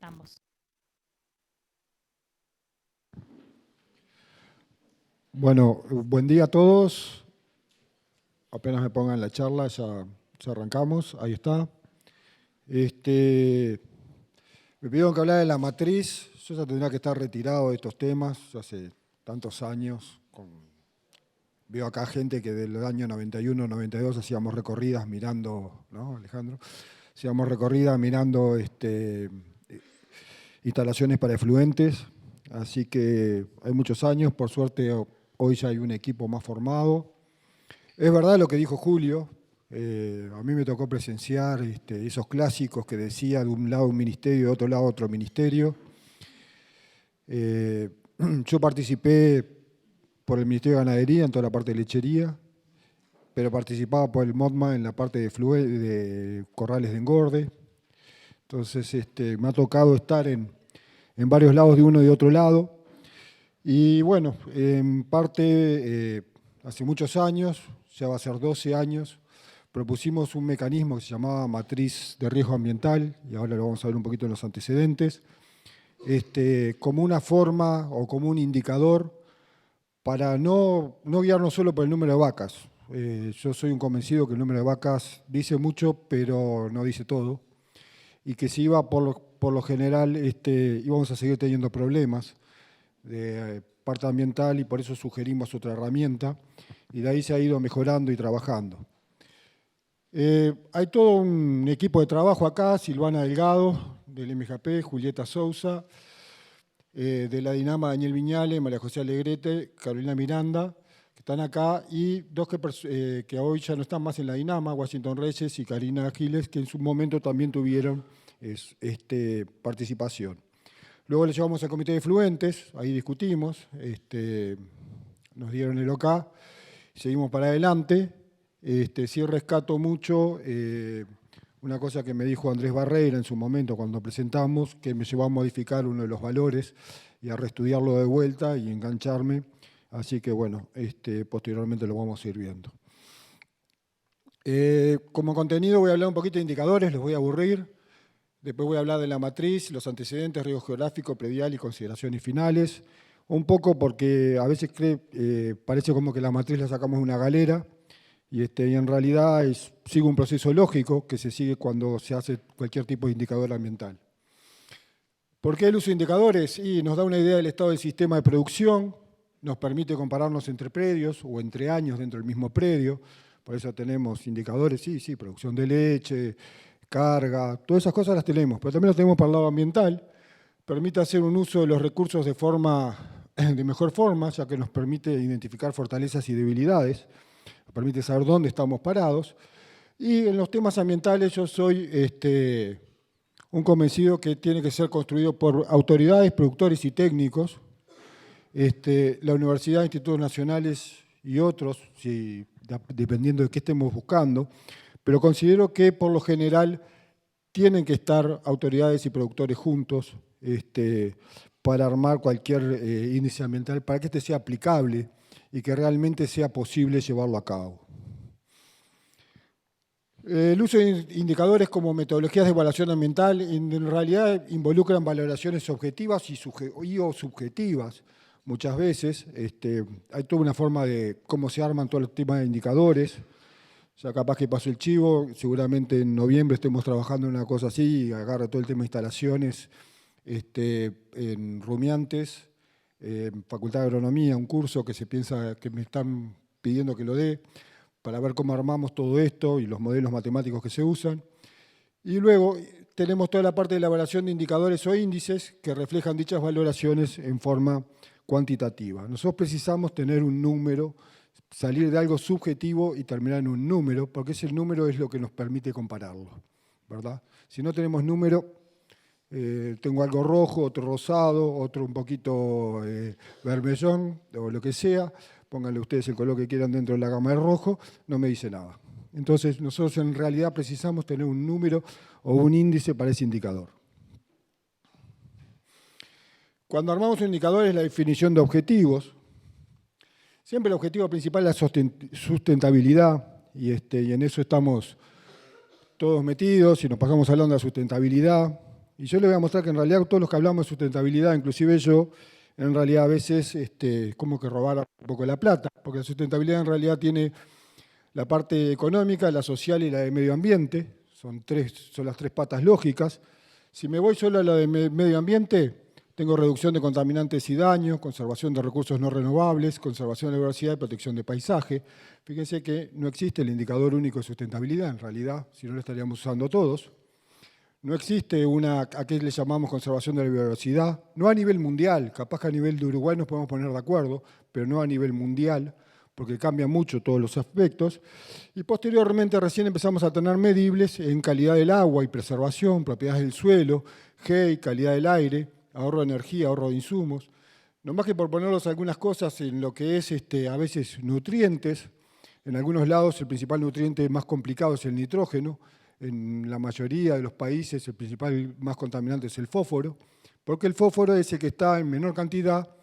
Estamos. Bueno, buen día a todos. Apenas me pongan la charla, ya arrancamos. Ahí está. Me pidieron que hablara de la matriz. Yo ya tendría que estar retirado de estos temas, ya hace tantos años. Veo acá gente que del año 91, 92 hacíamos recorridas mirando, ¿no, Alejandro? Hacíamos recorridas mirando instalaciones para efluentes. Así que hay muchos años, por suerte hoy ya hay un equipo más formado. Es verdad lo que dijo Julio, a mí me tocó presenciar esos clásicos que decía de un lado un ministerio, de otro lado otro ministerio. Yo participé por el Ministerio de Ganadería en toda la parte de lechería, pero participaba por el MODMA en la parte de corrales de engorde. Entonces me ha tocado estar en varios lados de uno y de otro lado. Y bueno, en parte, hace muchos años, ya va a ser 12 años, propusimos un mecanismo que se llamaba matriz de riesgo ambiental, y ahora lo vamos a ver un poquito en los antecedentes, como una forma o como un indicador para no guiarnos solo por el número de vacas. Yo soy un convencido que el número de vacas dice mucho, pero no dice todo, y que si iba por lo general íbamos a seguir teniendo problemas de parte ambiental, y por eso sugerimos otra herramienta, y de ahí se ha ido mejorando y trabajando. Hay todo un equipo de trabajo acá: Silvana Delgado, del MGP, Julieta Sousa, de la Dinama Daniel Viñale, María José Alegrete, Carolina Miranda, que están acá, y dos que hoy ya no están más en la Dinama, Washington Reyes y Karina Giles, que en su momento también tuvieron participación. Luego le llevamos al comité de efluentes, ahí discutimos, nos dieron el OK, seguimos para adelante. Sí rescato mucho una cosa que me dijo Andrés Barreira en su momento cuando presentamos, que me llevó a modificar uno de los valores y a reestudiarlo de vuelta y engancharme. Así que bueno, posteriormente lo vamos a ir viendo. Como contenido voy a hablar un poquito de indicadores, los voy a aburrir. Después voy a hablar de la matriz, los antecedentes, riesgo geográfico, predial y consideraciones finales. Un poco porque a veces parece como que la matriz la sacamos de una galera, y en realidad sigue un proceso lógico que se sigue cuando se hace cualquier tipo de indicador ambiental. ¿Por qué el uso de indicadores? Y nos da una idea del estado del sistema de producción, nos permite compararnos entre predios o entre años dentro del mismo predio. Por eso tenemos indicadores, sí, producción de leche, carga, todas esas cosas las tenemos, pero también las tenemos para el lado ambiental. Permite hacer un uso de los recursos de mejor forma, ya que nos permite identificar fortalezas y debilidades, nos permite saber dónde estamos parados. Y en los temas ambientales yo soy un convencido que tiene que ser construido por autoridades, productores y técnicos, la universidad, institutos nacionales y otros, dependiendo de qué estemos buscando. Pero considero que, por lo general, tienen que estar autoridades y productores juntos para armar cualquier índice ambiental, para que este sea aplicable y que realmente sea posible llevarlo a cabo. El uso de indicadores como metodologías de evaluación ambiental en realidad involucran valoraciones objetivas o subjetivas. Muchas veces hay toda una forma de cómo se arman todos los temas de indicadores. Ya capaz que pasó el chivo, seguramente en noviembre estemos trabajando en una cosa así, y agarra todo el tema de instalaciones en Rumiantes, en Facultad de Agronomía, un curso que se piensa que me están pidiendo que lo dé, para ver cómo armamos todo esto y los modelos matemáticos que se usan. Y luego tenemos toda la parte de la elaboración de indicadores o índices que reflejan dichas valoraciones en forma cuantitativa. Nosotros precisamos tener un número, salir de algo subjetivo y terminar en un número, porque ese número es lo que nos permite compararlo, ¿verdad? Si no tenemos número, tengo algo rojo, otro rosado, otro un poquito vermellón, o lo que sea, pónganle ustedes el color que quieran dentro de la gama de rojo, no me dice nada. Entonces, nosotros en realidad precisamos tener un número o un índice para ese indicador. Cuando armamos un indicador es la definición de objetivos. Siempre el objetivo principal es la sustentabilidad, y en eso estamos todos metidos y nos pasamos hablando de la sustentabilidad. Y yo les voy a mostrar que en realidad todos los que hablamos de sustentabilidad, inclusive yo, en realidad a veces como que robar un poco la plata, porque la sustentabilidad en realidad tiene la parte económica, la social y la de medio ambiente, son las tres patas lógicas. Si me voy solo a la de medio ambiente, tengo reducción de contaminantes y daños, conservación de recursos no renovables, conservación de la diversidad y protección de paisaje. Fíjense que no existe el indicador único de sustentabilidad, en realidad, si no lo estaríamos usando todos. No existe a qué le llamamos conservación de la biodiversidad, no a nivel mundial, capaz que a nivel de Uruguay nos podemos poner de acuerdo, pero no a nivel mundial, porque cambia mucho todos los aspectos. Y posteriormente recién empezamos a tener medibles en calidad del agua y preservación, propiedades del suelo, GEI, calidad del aire, ahorro de energía, ahorro de insumos. No más que por ponerlos algunas cosas en lo que es a veces nutrientes. En algunos lados el principal nutriente más complicado es el nitrógeno. En la mayoría de los países el principal más contaminante es el fósforo, porque el fósforo es el que está en menor cantidad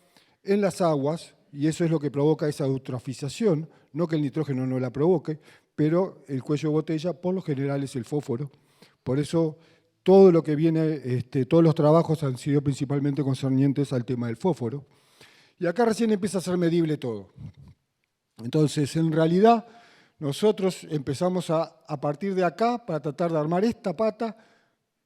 en las aguas y eso es lo que provoca esa eutrofización, no que el nitrógeno no la provoque, pero el cuello de botella por lo general es el fósforo. Por eso todo lo que viene, todos los trabajos han sido principalmente concernientes al tema del fósforo. Y acá recién empieza a ser medible todo. Entonces, en realidad, nosotros empezamos a partir de acá para tratar de armar esta pata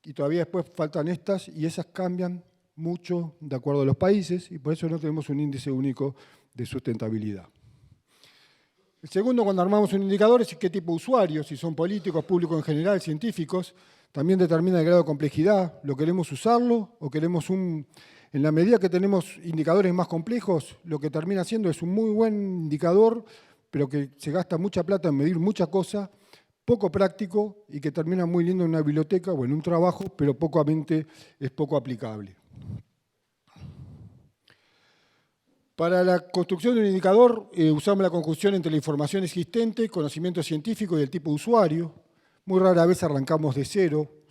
y todavía después faltan estas y esas cambian mucho de acuerdo a los países y por eso no tenemos un índice único de sustentabilidad. El segundo, cuando armamos un indicador, es qué tipo de usuarios, si son políticos, públicos en general, científicos, también determina el grado de complejidad, ¿lo queremos usarlo o queremos en la medida que tenemos indicadores más complejos, lo que termina siendo es un muy buen indicador, pero que se gasta mucha plata en medir mucha cosa, poco práctico y que termina muy lindo en una biblioteca o en un trabajo, pero es poco aplicable. Para la construcción de un indicador usamos la conjunción entre la información existente, conocimiento científico y el tipo de usuario. Muy rara vez arrancamos de cero.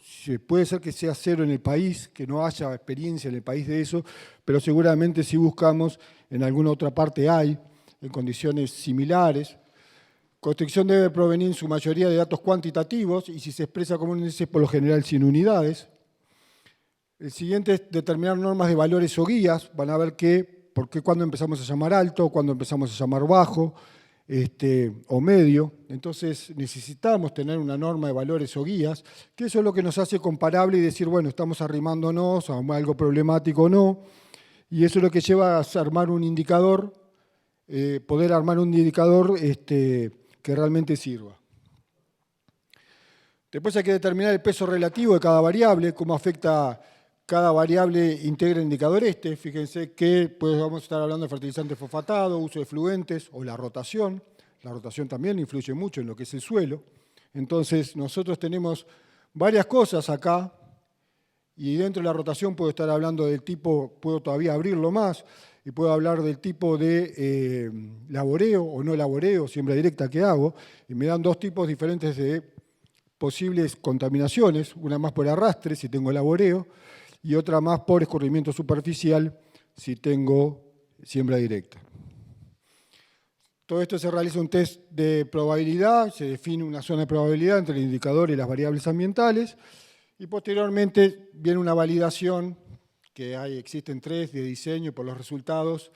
Puede ser que sea cero en el país, que no haya experiencia en el país de eso, pero seguramente si buscamos en alguna otra parte hay, en condiciones similares. Construcción debe provenir en su mayoría de datos cuantitativos y si se expresa como un índice por lo general sin unidades. El siguiente es determinar normas de valores o guías. Van a ver cuándo empezamos a llamar alto, cuándo empezamos a llamar bajo o medio. Entonces necesitamos tener una norma de valores o guías, que eso es lo que nos hace comparable y decir, bueno, estamos arrimándonos a algo problemático o no. Y eso es lo que lleva a armar un indicador, poder armar un indicador que realmente sirva. Después hay que determinar el peso relativo de cada variable, cómo afecta cada variable integra el indicador Fíjense que vamos a estar hablando de fertilizante fosfatado, uso de fluentes o la rotación. La rotación también influye mucho en lo que es el suelo. Entonces nosotros tenemos varias cosas acá y dentro de la rotación puedo estar hablando del tipo, puedo todavía abrirlo más, y puedo hablar del tipo de laboreo o no laboreo, siembra directa que hago, y me dan dos tipos diferentes de posibles contaminaciones, una más por arrastre si tengo laboreo, y otra más por escurrimiento superficial si tengo siembra directa. Todo esto se realiza un test de probabilidad, se define una zona de probabilidad entre el indicador y las variables ambientales, y posteriormente viene una validación que existen 3 de diseño por los resultados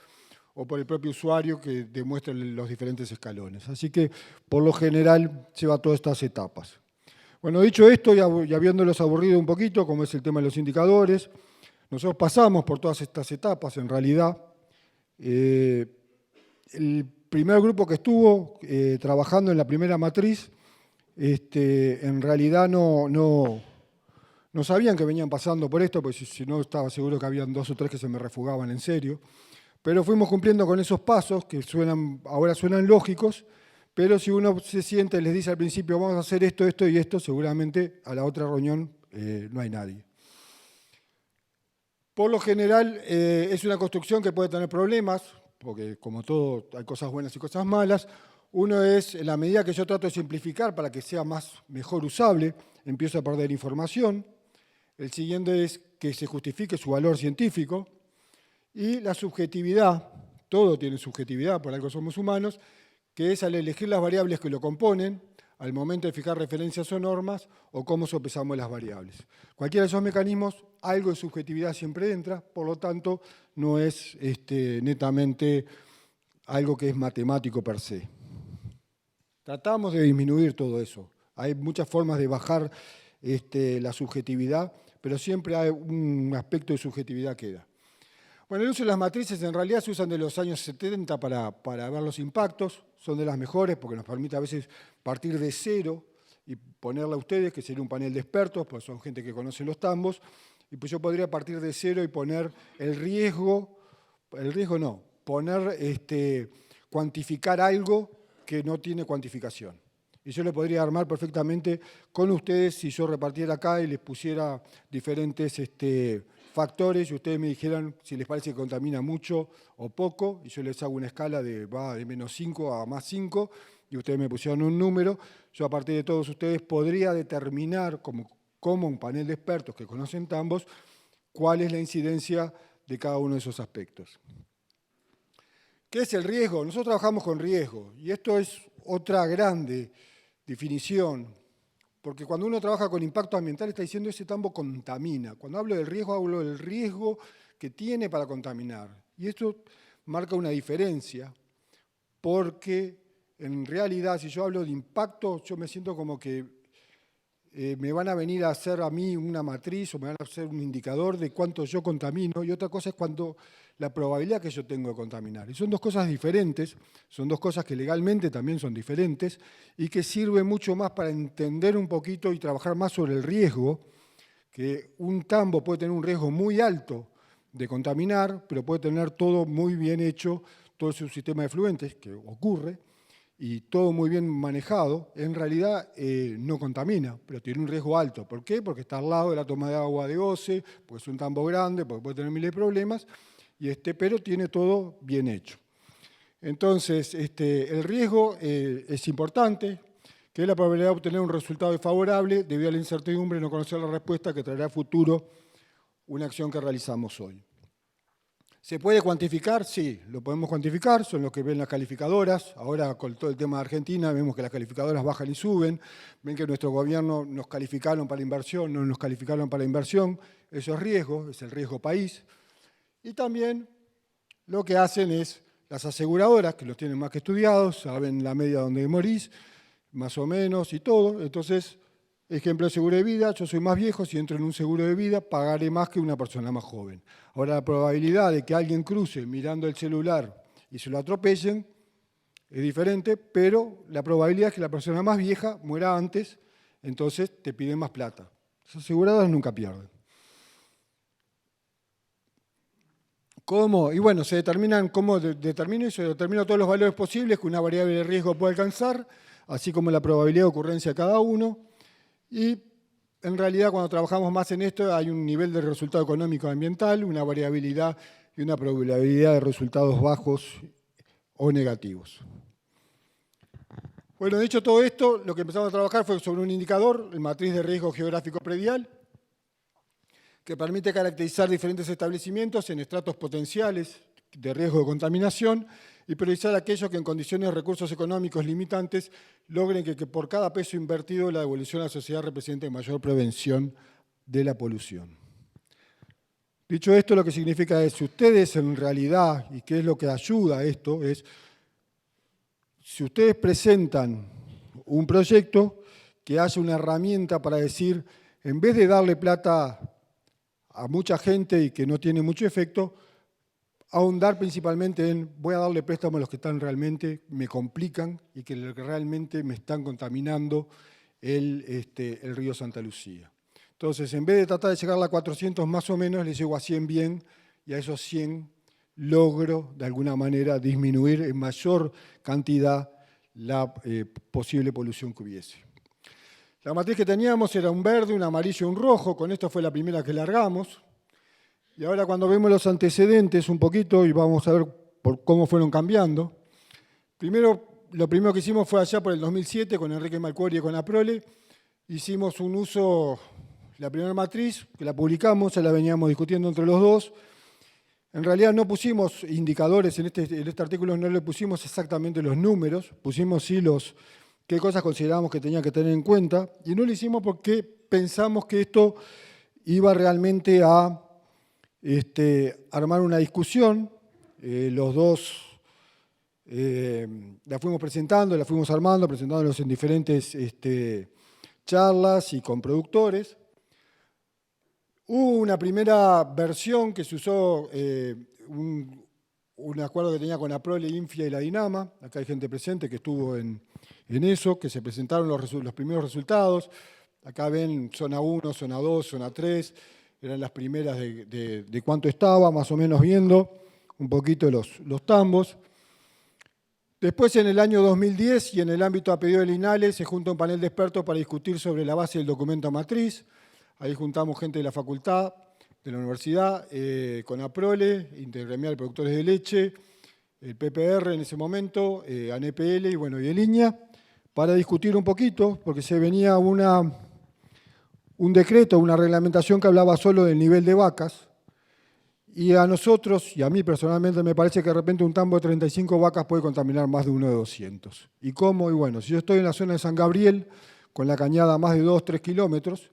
o por el propio usuario que demuestra los diferentes escalones. Así que, por lo general, lleva todas estas etapas. Bueno, dicho esto, y habiéndolos aburrido un poquito, como es el tema de los indicadores, nosotros pasamos por todas estas etapas, en realidad. El primer grupo que estuvo trabajando en la primera matriz, en realidad no sabían que venían pasando por esto, porque si no estaba seguro que habían 2 o 3 que se me refugaban en serio. Pero fuimos cumpliendo con esos pasos que ahora suenan lógicos, pero si uno se siente y les dice al principio vamos a hacer esto, esto y esto, seguramente a la otra reunión no hay nadie. Por lo general es una construcción que puede tener problemas, porque como todo hay cosas buenas y cosas malas. Uno es, en la medida que yo trato de simplificar para que sea mejor usable, empiezo a perder información. El siguiente es que se justifique su valor científico. Y la subjetividad, todo tiene subjetividad, por algo somos humanos, que es al elegir las variables que lo componen, al momento de fijar referencias o normas, o cómo sopesamos las variables. Cualquiera de esos mecanismos, algo de subjetividad siempre entra, por lo tanto, no es netamente algo que es matemático per se. Tratamos de disminuir todo eso. Hay muchas formas de bajar la subjetividad, pero siempre hay un aspecto de subjetividad que queda. Bueno, el uso de las matrices en realidad se usan de los años 70 para ver los impactos, son de las mejores porque nos permite a veces partir de cero y ponerla a ustedes, que sería un panel de expertos, pues son gente que conoce los tambos, y pues yo podría partir de cero y poner el riesgo no, cuantificar algo que no tiene cuantificación. Y yo lo podría armar perfectamente con ustedes si yo repartiera acá y les pusiera diferentes factores y ustedes me dijeran si les parece que contamina mucho o poco, y yo les hago una escala de menos 5 a más 5, y ustedes me pusieron un número. Yo a partir de todos ustedes podría determinar, como un panel de expertos que conocen tambos, cuál es la incidencia de cada uno de esos aspectos. ¿Qué es el riesgo? Nosotros trabajamos con riesgo, y esto es otra grande definición, porque cuando uno trabaja con impacto ambiental está diciendo ese tambo contamina. Cuando hablo del riesgo, hablo del riesgo que tiene para contaminar. Y esto marca una diferencia, porque en realidad si yo hablo de impacto, yo me siento como que me van a venir a hacer a mí una matriz o me van a hacer un indicador de cuánto yo contamino, y otra cosa es la probabilidad que yo tengo de contaminar. Y son dos cosas diferentes, son dos cosas que legalmente también son diferentes y que sirven mucho más para entender un poquito y trabajar más sobre el riesgo, que un tambo puede tener un riesgo muy alto de contaminar, pero puede tener todo muy bien hecho, todo su sistema de efluentes, que ocurre, y todo muy bien manejado, en realidad no contamina, pero tiene un riesgo alto. ¿Por qué? Porque está al lado de la toma de agua de OCE, porque es un tambo grande, porque puede tener miles de problemas, pero tiene todo bien hecho. Entonces, el riesgo es importante, que es la probabilidad de obtener un resultado desfavorable debido a la incertidumbre y no conocer la respuesta que traerá a futuro una acción que realizamos hoy. ¿Se puede cuantificar? Sí, lo podemos cuantificar, son los que ven las calificadoras. Ahora con todo el tema de Argentina vemos que las calificadoras bajan y suben, ven que nuestro gobierno nos calificaron para inversión, no nos calificaron para inversión, eso es riesgo, es el riesgo país. Y también lo que hacen es las aseguradoras, que los tienen más que estudiados, saben la media donde morís, más o menos y todo. Entonces, ejemplo de seguro de vida, yo soy más viejo, si entro en un seguro de vida pagaré más que una persona más joven. Ahora, la probabilidad de que alguien cruce mirando el celular y se lo atropellen es diferente, pero la probabilidad es que la persona más vieja muera antes, entonces te piden más plata. Las aseguradoras nunca pierden. ¿Cómo? Y bueno, ¿cómo determino eso? Determino todos los valores posibles que una variable de riesgo puede alcanzar, así como la probabilidad de ocurrencia de cada uno. Y en realidad cuando trabajamos más en esto hay un nivel de resultado económico ambiental, una variabilidad y una probabilidad de resultados bajos o negativos. Bueno, dicho todo esto, lo que empezamos a trabajar fue sobre un indicador, el matriz de riesgo geográfico predial, que permite caracterizar diferentes establecimientos en estratos potenciales de riesgo de contaminación y priorizar aquellos que en condiciones de recursos económicos limitantes logren que por cada peso invertido la devolución a la sociedad represente mayor prevención de la polución. Dicho esto, lo que significa es, si ustedes en realidad, y qué es lo que ayuda a esto, es si ustedes presentan un proyecto, que haya una herramienta para decir, en vez de darle plata a mucha gente y que no tiene mucho efecto, ahondar principalmente en voy a darle préstamo a los que realmente me complican y que realmente me están contaminando el río Santa Lucía. Entonces, en vez de tratar de llegar a 400 más o menos, les llego a 100 bien, y a esos 100 logro de alguna manera disminuir en mayor cantidad la posible polución que hubiese. La matriz que teníamos era un verde, un amarillo y un rojo. Con esto fue la primera que largamos. Y ahora cuando vemos los antecedentes un poquito y vamos a ver cómo fueron cambiando. Lo primero que hicimos fue allá por el 2007 con Enrique Malcuori y con Aprole. Hicimos un uso, la primera matriz, que la publicamos, ya la veníamos discutiendo entre los dos. En realidad no pusimos indicadores en este artículo, no le pusimos exactamente los números, pusimos sí qué cosas considerábamos que tenía que tener en cuenta, y no lo hicimos porque pensamos que esto iba realmente a armar una discusión. Los dos la fuimos presentando, la fuimos armando, presentándolos en diferentes charlas y con productores. Hubo una primera versión que se usó, un acuerdo que tenía con APROLE, INFIA y la Dinama. Acá hay gente presente que estuvo en eso, que se presentaron los primeros resultados. Acá ven zona 1, zona 2, zona 3, eran las primeras de cuánto estaba, más o menos viendo un poquito los tambos. Después, en el año 2010, y en el ámbito a pedido del INALE, se junta un panel de expertos para discutir sobre la base del documento matriz. Ahí juntamos gente de la facultad, de la universidad, con APROLE, Intergremial de Productores de Leche, el PPR en ese momento, ANEPL y el INIA, para discutir un poquito, porque se venía un decreto, una reglamentación que hablaba solo del nivel de vacas, y a nosotros, y a mí personalmente, me parece que de repente un tambo de 35 vacas puede contaminar más de uno de 200. ¿Y cómo? Y bueno, si yo estoy en la zona de San Gabriel, con la cañada a más de 2-3 kilómetros,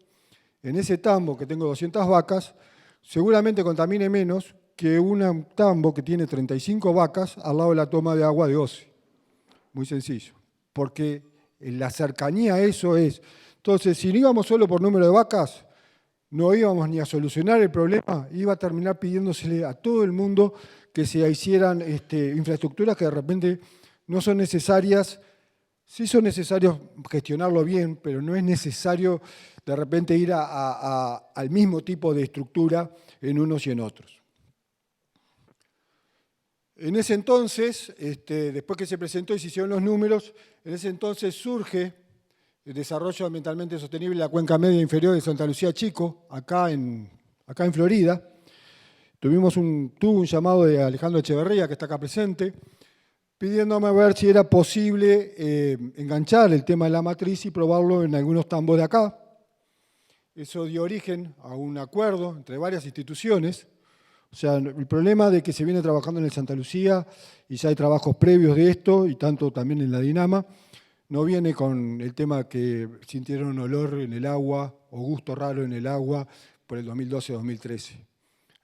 en ese tambo que tengo 200 vacas, seguramente contamine menos que un tambo que tiene 35 vacas al lado de la toma de agua de OCE. Muy sencillo, porque la cercanía a eso es. Entonces, si no íbamos solo por número de vacas, no íbamos ni a solucionar el problema, iba a terminar pidiéndosele a todo el mundo que se hicieran infraestructuras que de repente no son necesarias. Sí son necesarios gestionarlo bien, pero no es necesario de repente ir al mismo tipo de estructura en unos y en otros. En ese entonces, después que se presentó y se hicieron los números, en ese entonces surge el desarrollo ambientalmente sostenible de la cuenca media e inferior de Santa Lucía Chico, acá en Florida. Tuvo un llamado de Alejandro Echeverría, que está acá presente, pidiéndome a ver si era posible enganchar el tema de la matriz y probarlo en algunos tambos de acá. Eso dio origen a un acuerdo entre varias instituciones. O sea, el problema de que se viene trabajando en el Santa Lucía y ya hay trabajos previos de esto, y tanto también en la Dinama, no viene con el tema que sintieron olor en el agua o gusto raro en el agua por el 2012-2013.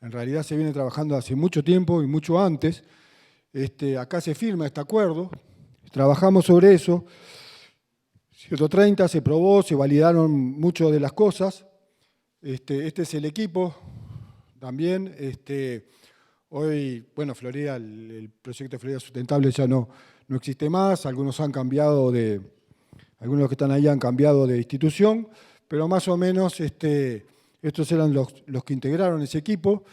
En realidad se viene trabajando hace mucho tiempo y mucho antes. Acá se firma este acuerdo, trabajamos sobre eso. 130 se probó, se validaron muchas de las cosas. Este es el equipo también. Hoy, Florida, el proyecto de Florida Sustentable ya no existe más. Algunos han cambiado algunos que están ahí han cambiado de institución, pero más o menos estos eran los que integraron ese equipo.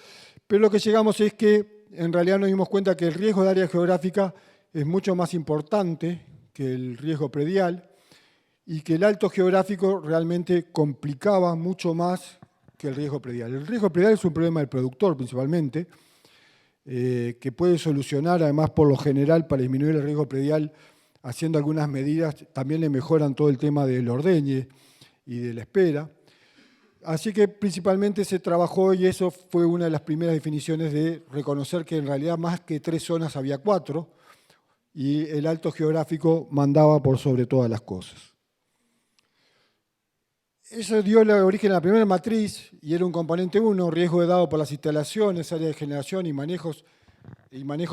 Pero lo que llegamos es que en realidad nos dimos cuenta que el riesgo de área geográfica es mucho más importante que el riesgo predial y que el alto geográfico realmente complicaba mucho más que el riesgo predial. El riesgo predial es un problema del productor principalmente, que puede solucionar además por lo general para disminuir el riesgo predial haciendo algunas medidas, también le mejoran todo el tema del ordeñe y de la espera. Así que principalmente se trabajó y eso fue una de las primeras definiciones de reconocer que en realidad más que 3 zonas había 4 y el alto geográfico mandaba por sobre todas las cosas. Eso dio origen a la primera matriz y era un componente 1, riesgo dado por las instalaciones, área de generación y manejo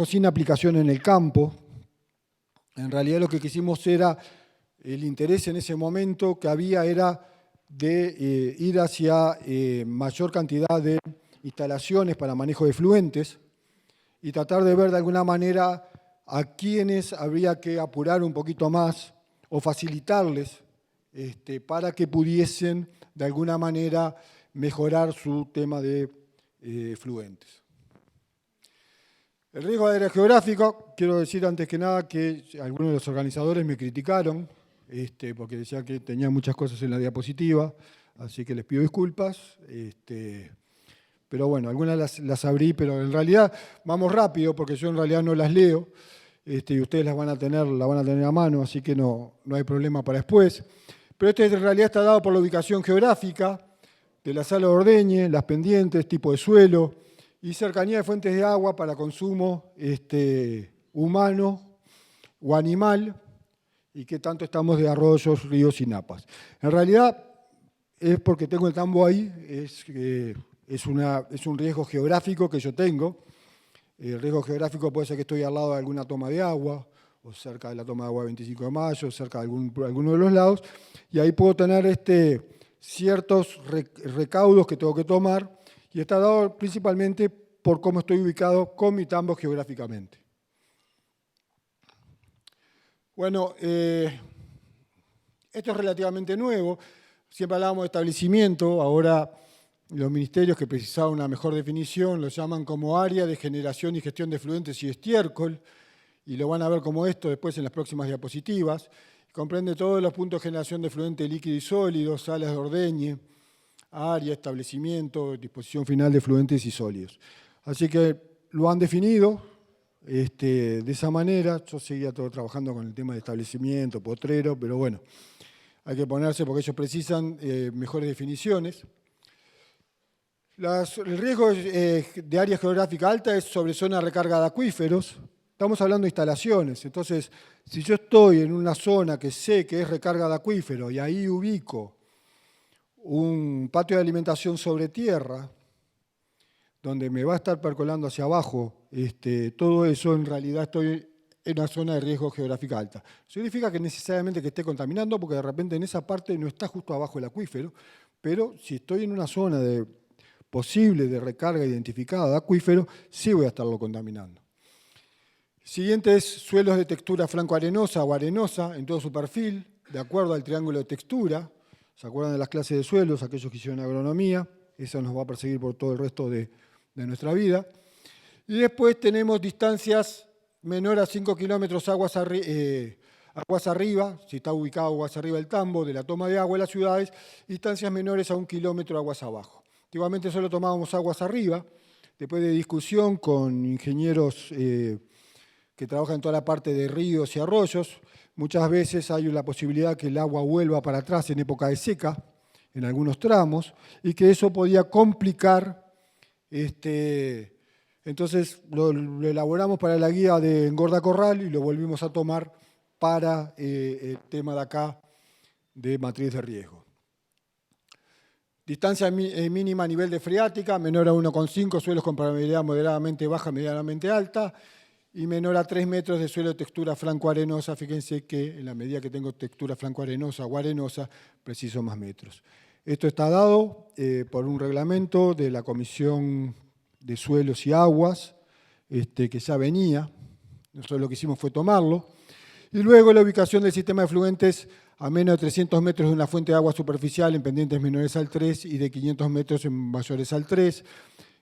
sin aplicación en el campo. En realidad lo que quisimos era, el interés en ese momento que había era de ir hacia mayor cantidad de instalaciones para manejo de efluentes y tratar de ver de alguna manera a quienes habría que apurar un poquito más o facilitarles para que pudiesen de alguna manera mejorar su tema de efluentes. El riesgo de área geográfica, quiero decir antes que nada que algunos de los organizadores me criticaron porque decían que tenía muchas cosas en la diapositiva, así que les pido disculpas. Pero bueno, algunas las abrí, pero en realidad vamos rápido porque yo en realidad no las leo y ustedes la van a tener a mano, así que no hay problema para después. Pero en realidad está dado por la ubicación geográfica de la sala de ordeñe, las pendientes, tipo de suelo y cercanía de fuentes de agua para consumo humano o animal y qué tanto estamos de arroyos, ríos y napas. En realidad es porque tengo el tambo ahí, es un riesgo geográfico que yo tengo. El riesgo geográfico puede ser que estoy al lado de alguna toma de agua, o cerca de la toma de agua 25 de mayo, cerca de alguno de los lados, y ahí puedo tener ciertos recaudos que tengo que tomar, y está dado principalmente por cómo estoy ubicado con mi tambo geográficamente. Bueno, esto es relativamente nuevo. Siempre hablábamos de establecimiento, ahora los ministerios que precisaban una mejor definición lo llaman como área de generación y gestión de efluentes y estiércol, y lo van a ver como esto después en las próximas diapositivas. Comprende todos los puntos de generación de efluente líquido y sólido, salas de ordeñe, área, establecimiento, disposición final de efluentes y sólidos. Así que lo han definido de esa manera. Yo seguía trabajando con el tema de establecimiento, potrero, pero bueno, hay que ponerse porque ellos precisan mejores definiciones. El riesgo de área geográfica alta es sobre zona de recarga de acuíferos. Estamos hablando de instalaciones, entonces si yo estoy en una zona que sé que es recarga de acuífero y ahí ubico un patio de alimentación sobre tierra, donde me va a estar percolando hacia abajo, todo eso en realidad estoy en una zona de riesgo geográfica alta. Significa que necesariamente que esté contaminando, porque de repente en esa parte no está justo abajo el acuífero, pero si estoy en una zona posible de recarga identificada de acuífero, sí voy a estarlo contaminando. Siguiente es suelos de textura franco-arenosa o arenosa en todo su perfil, de acuerdo al triángulo de textura. ¿Se acuerdan de las clases de suelos? Aquellos que hicieron agronomía. Eso nos va a perseguir por todo el resto de nuestra vida. Y después tenemos distancias menores a 5 kilómetros aguas arriba, si está ubicado aguas arriba del tambo, de la toma de agua en las ciudades, distancias menores a 1 kilómetro aguas abajo. Antiguamente solo tomábamos aguas arriba, después de discusión con ingenieros que trabajan en toda la parte de ríos y arroyos, muchas veces hay la posibilidad que el agua vuelva para atrás en época de seca, en algunos tramos, y que eso podía complicar. Entonces lo elaboramos para la guía de Engorda Corral y lo volvimos a tomar para el tema de acá de matriz de riesgo. Distancia mínima a nivel de freática, menor a 1,5, suelos con permeabilidad moderadamente baja, medianamente alta, y menor a 3 metros de suelo de textura franco-arenosa. Fíjense que en la medida que tengo textura franco-arenosa o arenosa, preciso más metros. Esto está dado por un reglamento de la Comisión de Suelos y Aguas, que ya venía. Nosotros lo que hicimos fue tomarlo. Y luego la ubicación del sistema de efluentes a menos de 300 metros de una fuente de agua superficial en pendientes menores al 3 y de 500 metros en mayores al 3.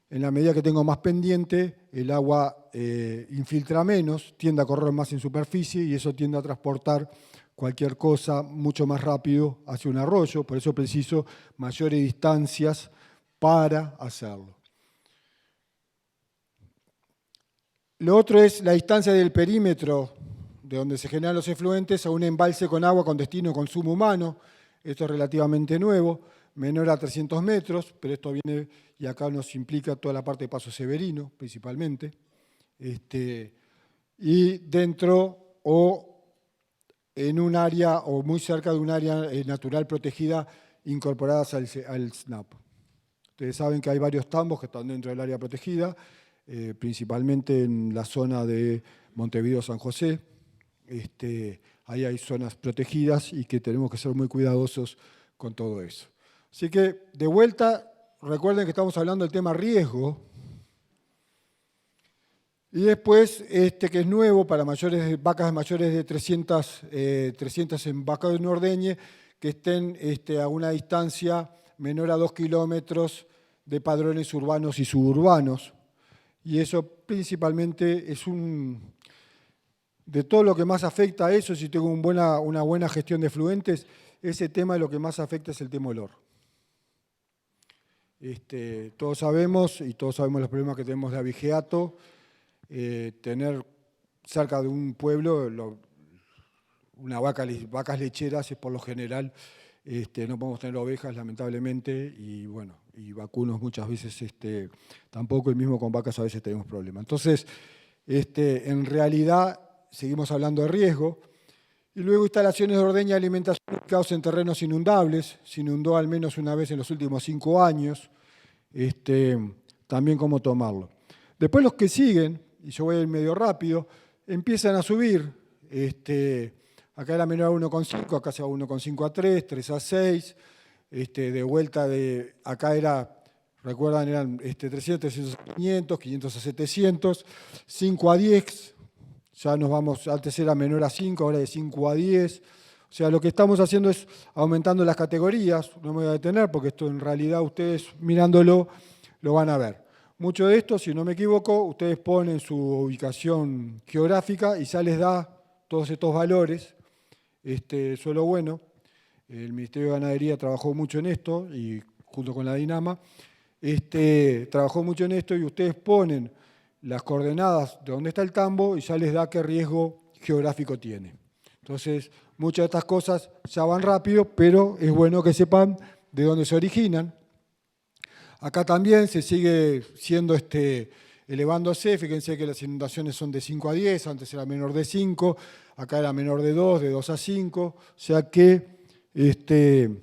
En la medida que tengo más pendiente, el agua infiltra menos, tiende a correr más en superficie y eso tiende a transportar cualquier cosa mucho más rápido hacia un arroyo. Por eso preciso mayores distancias para hacerlo. Lo otro es la distancia del perímetro de donde se generan los efluentes a un embalse con agua con destino consumo humano. Esto es relativamente nuevo, menor a 300 metros, pero esto viene y acá nos implica toda la parte de Paso Severino, principalmente. Y dentro o en un área o muy cerca de un área natural protegida incorporadas al SNAP. Ustedes saben que hay varios tambos que están dentro del área protegida, principalmente en la zona de Montevideo-San José. Ahí hay zonas protegidas y que tenemos que ser muy cuidadosos con todo eso. Así que, de vuelta, recuerden que estamos hablando del tema riesgo. Y después, que es nuevo para vacas mayores de 300 en vaca de ordeñe, que estén a una distancia menor a 2 kilómetros de padrones urbanos y suburbanos. Y eso principalmente es de todo lo que más afecta a eso, si tengo una buena gestión de efluentes, ese tema lo que más afecta es el tema olor. Todos sabemos los problemas que tenemos de abigeato, tener cerca de un pueblo vacas lecheras es por lo general, no podemos tener ovejas lamentablemente y vacunos muchas veces tampoco, y mismo con vacas a veces tenemos problemas. Entonces, en realidad seguimos hablando de riesgo Y luego instalaciones de ordeña y alimentación ubicados en terrenos inundables. Se inundó al menos una vez en los últimos 5 años. También cómo tomarlo. Después los que siguen, y yo voy a ir medio rápido, empiezan a subir. Acá era menor a 1,5, acá se va 1,5 a 3, 3 a 6. De vuelta de, acá era, recuerdan, eran 300, 300 a 500, 500 a 700, 5 a 10. Ya nos vamos, antes era menor a 5, ahora de 5 a 10. O sea, lo que estamos haciendo es aumentando las categorías. No me voy a detener porque esto en realidad ustedes mirándolo lo van a ver. Mucho de esto, si no me equivoco, ustedes ponen su ubicación geográfica y ya les da todos estos valores. Eso es lo bueno. El Ministerio de Ganadería trabajó mucho en esto, y junto con la Dinama, trabajó mucho en esto y ustedes ponen las coordenadas de dónde está el tambo y ya les da qué riesgo geográfico tiene. Entonces, muchas de estas cosas ya van rápido, pero es bueno que sepan de dónde se originan. Acá también se sigue siendo elevándose. Fíjense que las inundaciones son de 5 a 10, antes era menor de 5, acá era menor de 2, de 2 a 5, o sea que eso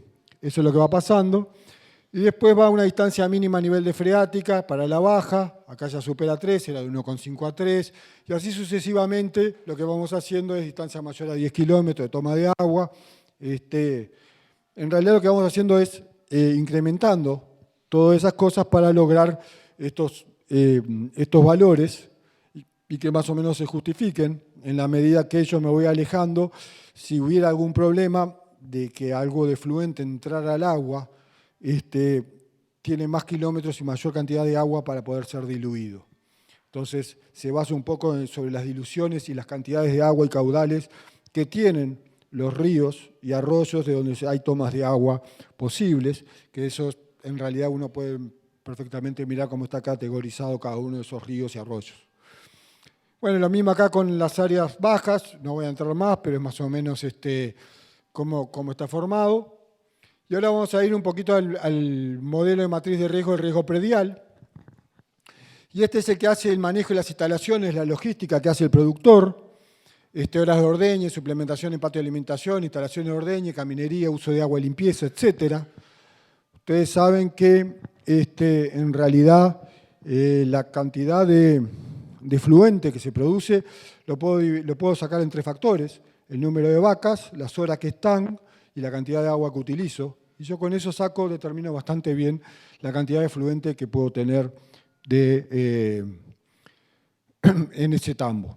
es lo que va pasando. Y después va a una distancia mínima a nivel de freática para la baja, acá ya supera 3, era de 1,5 a 3, y así sucesivamente lo que vamos haciendo es distancia mayor a 10 kilómetros de toma de agua. En realidad lo que vamos haciendo es incrementando todas esas cosas para lograr estos valores y que más o menos se justifiquen en la medida que yo me voy alejando. Si hubiera algún problema de que algo de fluente entrara al agua, tiene más kilómetros y mayor cantidad de agua para poder ser diluido. Entonces, se basa un poco sobre las diluciones y las cantidades de agua y caudales que tienen los ríos y arroyos de donde hay tomas de agua posibles, que eso en realidad uno puede perfectamente mirar cómo está categorizado cada uno de esos ríos y arroyos. Bueno, lo mismo acá con las áreas bajas, no voy a entrar más, pero es más o menos cómo está formado. Y ahora vamos a ir un poquito al modelo de matriz de riesgo, el riesgo predial. Y este es el que hace el manejo de las instalaciones, la logística que hace el productor. Horas de ordeñe, suplementación en patio de alimentación, instalaciones de ordeñe, caminería, uso de agua y limpieza, etc. Ustedes saben que en realidad la cantidad de fluente que se produce lo puedo sacar en 3 factores. El número de vacas, las horas que están y la cantidad de agua que utilizo. Y yo con eso determino bastante bien la cantidad de fluente que puedo tener en ese tambo.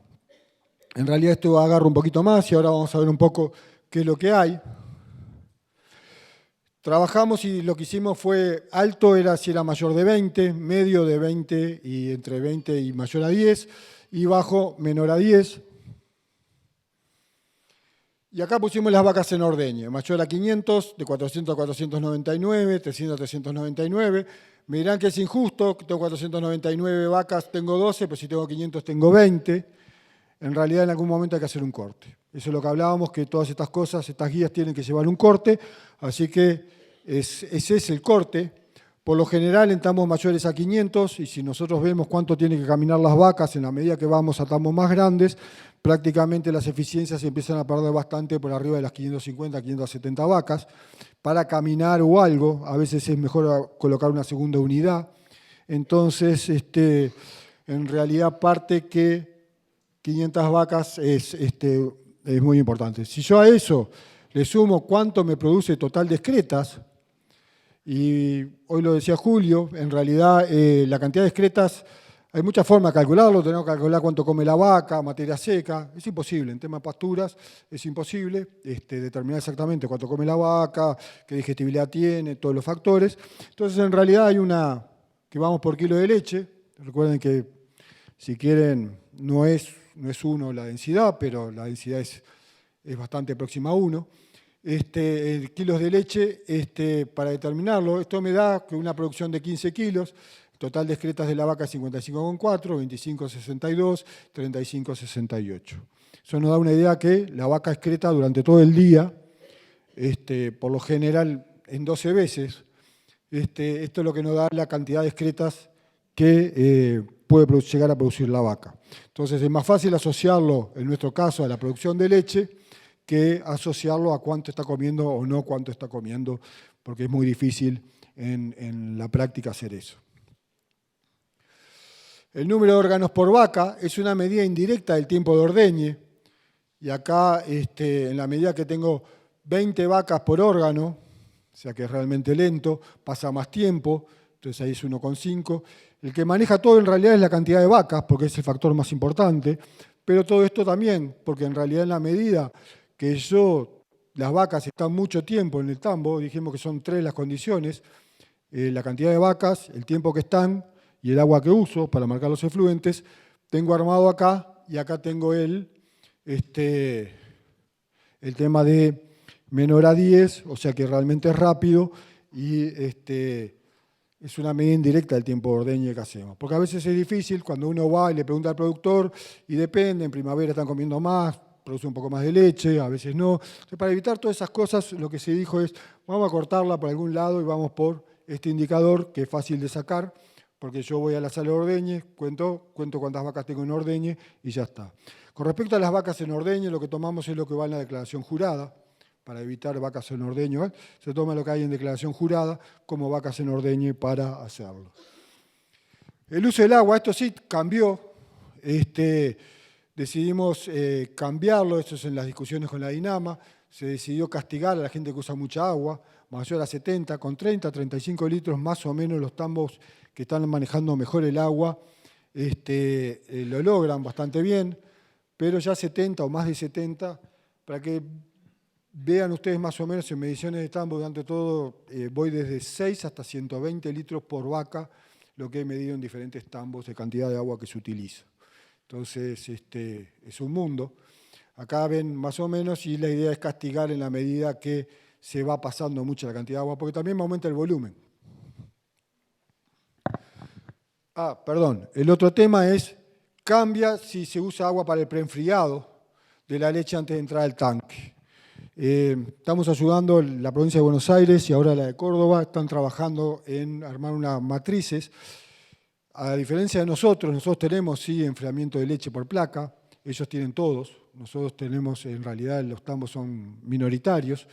En realidad esto agarro un poquito más y ahora vamos a ver un poco qué es lo que hay. Trabajamos y lo que hicimos fue alto, si era mayor de 20, medio de 20 y entre 20 y mayor a 10, y bajo menor a 10. Y acá pusimos las vacas en ordeñe, mayor a 500, de 400 a 499, 300 a 399. Me dirán que es injusto, que tengo 499 vacas, tengo 12, pero si tengo 500 tengo 20. En realidad en algún momento hay que hacer un corte. Eso es lo que hablábamos, que todas estas cosas, estas guías tienen que llevar un corte, así que ese es el corte. Por lo general en tambos mayores a 500, y si nosotros vemos cuánto tienen que caminar las vacas, en la medida que vamos a tambos más grandes, prácticamente las eficiencias se empiezan a perder bastante por arriba de las 550, 570 vacas. Para caminar o algo, a veces es mejor colocar una segunda unidad. Entonces, en realidad parte que 500 vacas es muy importante. Si yo a eso le sumo cuánto me produce total de excretas, y hoy lo decía Julio, en realidad la cantidad de excretas, hay muchas formas de calcularlo, tenemos que calcular cuánto come la vaca, materia seca, es imposible, en tema de pasturas es imposible determinar exactamente cuánto come la vaca, qué digestibilidad tiene, todos los factores. Entonces en realidad hay una que vamos por kilo de leche, recuerden que si quieren no es 1 la densidad, pero la densidad es bastante próxima a 1. Kilos de leche para determinarlo. Esto me da que una producción de 15 kilos, total de excretas de la vaca 55,4, 25,62, 35,68. Eso nos da una idea que la vaca excreta durante todo el día, por lo general en 12 veces. Esto es lo que nos da la cantidad de excretas que puede llegar a producir la vaca. Entonces es más fácil asociarlo, en nuestro caso, a la producción de leche que asociarlo a cuánto está comiendo o no cuánto está comiendo, porque es muy difícil en la práctica hacer eso. El número de órganos por vaca es una medida indirecta del tiempo de ordeñe, y acá en la medida que tengo 20 vacas por órgano, o sea que es realmente lento, pasa más tiempo, entonces ahí es 1,5. El que maneja todo en realidad es la cantidad de vacas, porque es el factor más importante, pero todo esto también, porque en realidad en la medida que las vacas están mucho tiempo en el tambo, dijimos que son 3 las condiciones, la cantidad de vacas, el tiempo que están y el agua que uso para marcar los efluentes, tengo armado acá, y acá tengo el tema de menor a 10, o sea que realmente es rápido, y es una medida indirecta del tiempo de ordeñe que hacemos. Porque a veces es difícil cuando uno va y le pregunta al productor, y depende, en primavera están comiendo más, produce un poco más de leche, a veces no. Entonces, para evitar todas esas cosas, lo que se dijo es, vamos a cortarla por algún lado y vamos por este indicador que es fácil de sacar, porque yo voy a la sala de ordeñe, cuento cuántas vacas tengo en ordeñe y ya está. Con respecto a las vacas en ordeñe, lo que tomamos es lo que va en la declaración jurada, para evitar vacas en ordeño, se toma lo que hay en declaración jurada como vacas en ordeñe para hacerlo. El uso del agua, esto sí cambió, decidimos cambiarlo, esto es en las discusiones con la Dinama, se decidió castigar a la gente que usa mucha agua, mayor a 70, con 30, 35 litros más o menos los tambos que están manejando mejor el agua, lo logran bastante bien, pero ya 70 o más de 70, para que vean ustedes más o menos en mediciones de tambo, durante todo voy desde 6 hasta 120 litros por vaca, lo que he medido en diferentes tambos de cantidad de agua que se utiliza. Entonces, es un mundo. Acá ven más o menos, y la idea es castigar en la medida que se va pasando mucho la cantidad de agua, porque también me aumenta el volumen. Perdón, el otro tema es, cambia si se usa agua para el preenfriado de la leche antes de entrar al tanque. Estamos ayudando la provincia de Buenos Aires y ahora la de Córdoba, están trabajando en armar unas matrices. A diferencia de nosotros tenemos sí enfriamiento de leche por placa, ellos tienen todos, nosotros tenemos, en realidad los tambos son minoritarios.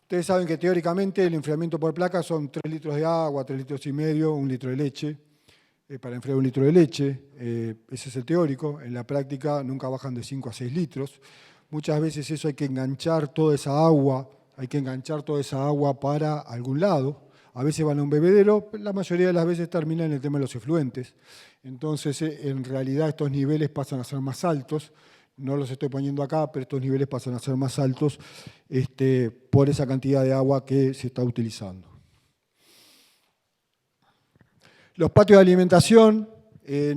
Ustedes saben que teóricamente el enfriamiento por placa son 3 litros de agua, 3 litros y medio, 1 litro de leche, para enfriar 1 litro de leche, ese es el teórico, en la práctica nunca bajan de 5 a 6 litros. Muchas veces eso hay que enganchar toda esa agua, para algún lado. A veces van a un bebedero, la mayoría de las veces termina en el tema de los efluentes. Entonces, en realidad estos niveles pasan a ser más altos. No los estoy poniendo acá, pero estos niveles pasan a ser más altos por esa cantidad de agua que se está utilizando. Los patios de alimentación,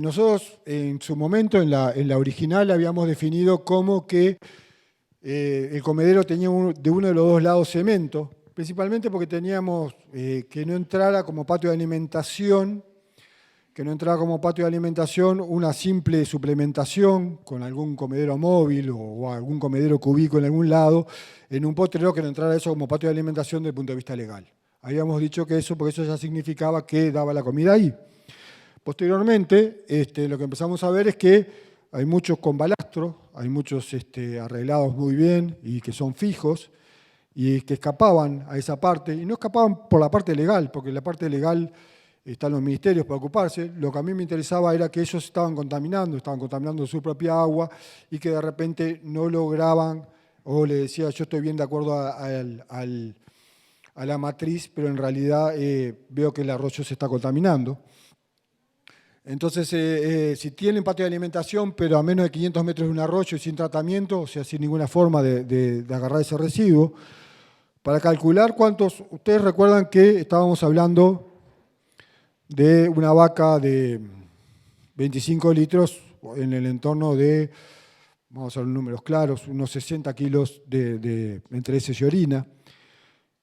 nosotros en su momento, en la original, habíamos definido como que el comedero tenía de uno de los dos lados cemento, principalmente porque teníamos que no entrara como patio de alimentación, una simple suplementación con algún comedero móvil o algún comedero cubículo en algún lado, en un potrero, que no entrara eso como patio de alimentación desde el punto de vista legal. Habíamos dicho que eso, porque eso ya significaba que daba la comida ahí. Posteriormente, lo que empezamos a ver es que hay muchos con balastro, hay muchos arreglados muy bien y que son fijos y que escapaban a esa parte, y no escapaban por la parte legal, porque la parte legal están los ministerios para ocuparse. Lo que a mí me interesaba era que ellos estaban contaminando su propia agua y que de repente no lograban, o le decía, yo estoy bien de acuerdo a la matriz, pero en realidad veo que el arroyo se está contaminando. Entonces, si tienen patio de alimentación, pero a menos de 500 metros de un arroyo y sin tratamiento, o sea, sin ninguna forma de agarrar ese residuo, para calcular cuántos, ustedes recuerdan que estábamos hablando de una vaca de 25 litros en el entorno de, vamos a ver números claros, unos 60 kilos entre heces y orina.